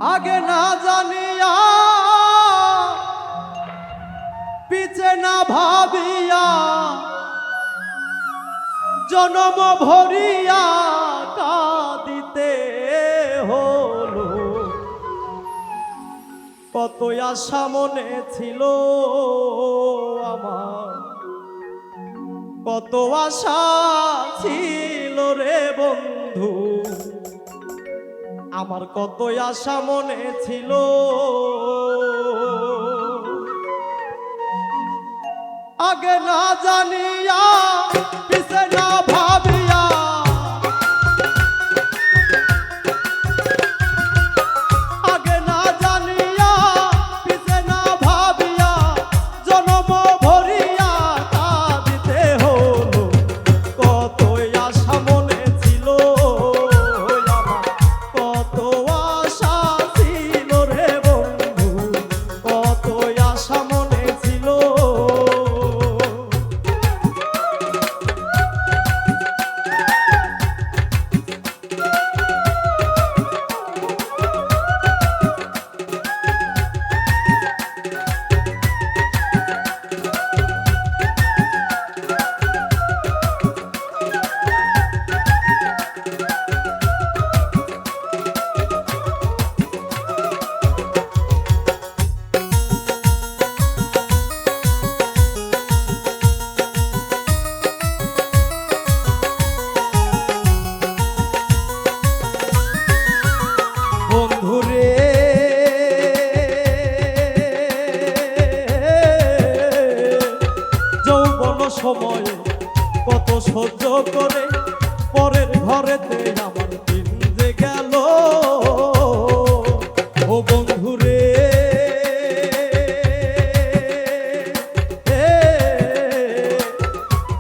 আগে না জানিয়া পিছে না ভাবিয়া জনম ভরিয়া কাঁদিতে হলো। কত আশা মনে ছিল আমার, কত আশা ছিল রে বন্ধু, আমার কত আশা মনে ছিল। আগে না জানিয়া পিছে না ভাবিয়া আগে না জানিয়া পিছে না ভাবিয়া জনম ভরিয়া কাঁদিতে হলো। কত আশা মনে ছিল আমার, কত আশা ছিল রে বন্ধু, কত আশা মনে ছিল। বন্ধুরে যৌবন সময়ে কত সহ্য করে পরের ঘরেতে আমার দিন যে গেল। ও বন্ধুরে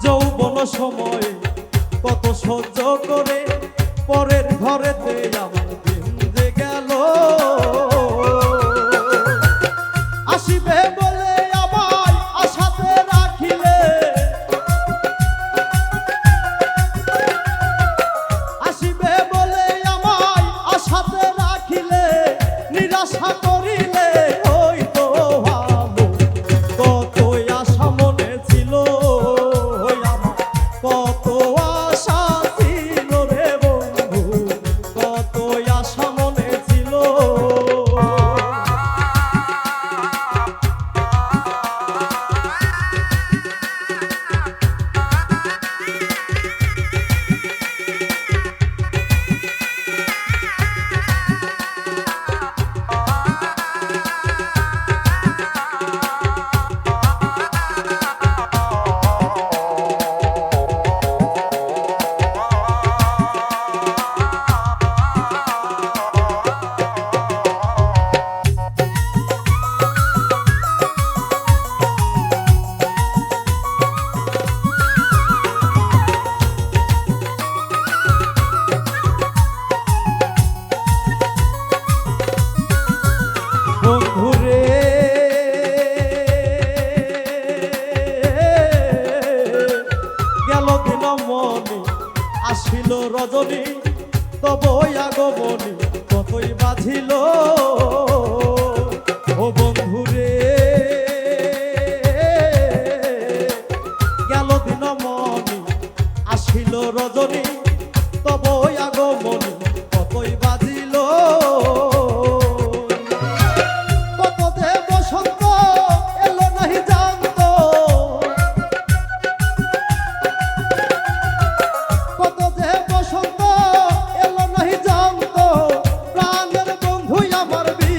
যৌবন সময়ে কত সহ্য করে পরের ঘরেতে আমার দিন যে গেল। আসিবে বলে আমায় আশাতে রাখিলে, আসিবে বলে আমায় আশাতে রাখিলে, নিরাশা করিলে হইতো ভালো। কত আশা মনে ছিল আমার, কত আশা ছিল রে বন্ধু, কত আশা মনে ছিল। বন্ধুরে গেল দিন মনি আসিল রজনী, তবই আগমনী কতই বাঁধিল। ও বন্ধুরে গেল দিন মনি আসিল রজনী, তবই আগমনী কতই বাঁধিল। আমার বি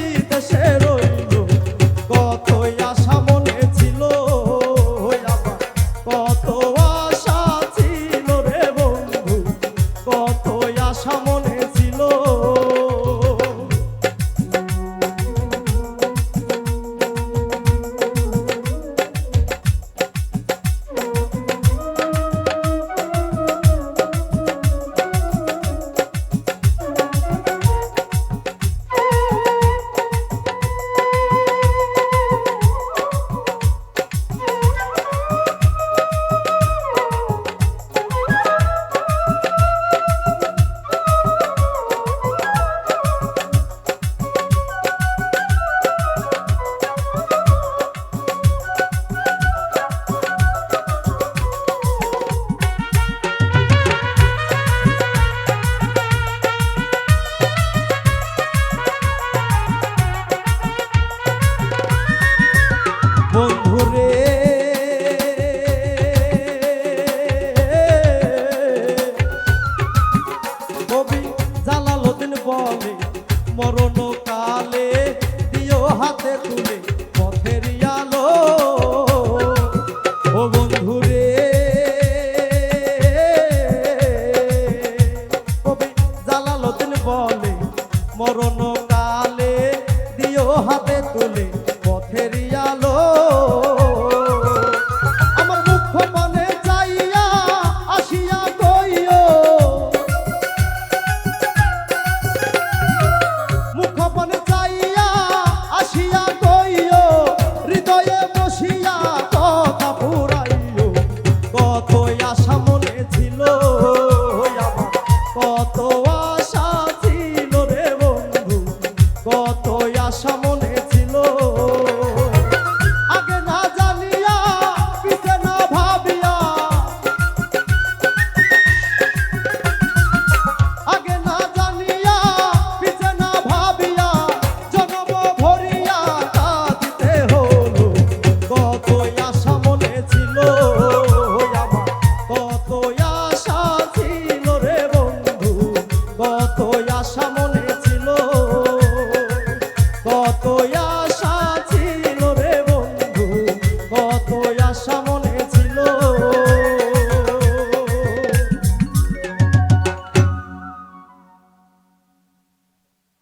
মরণ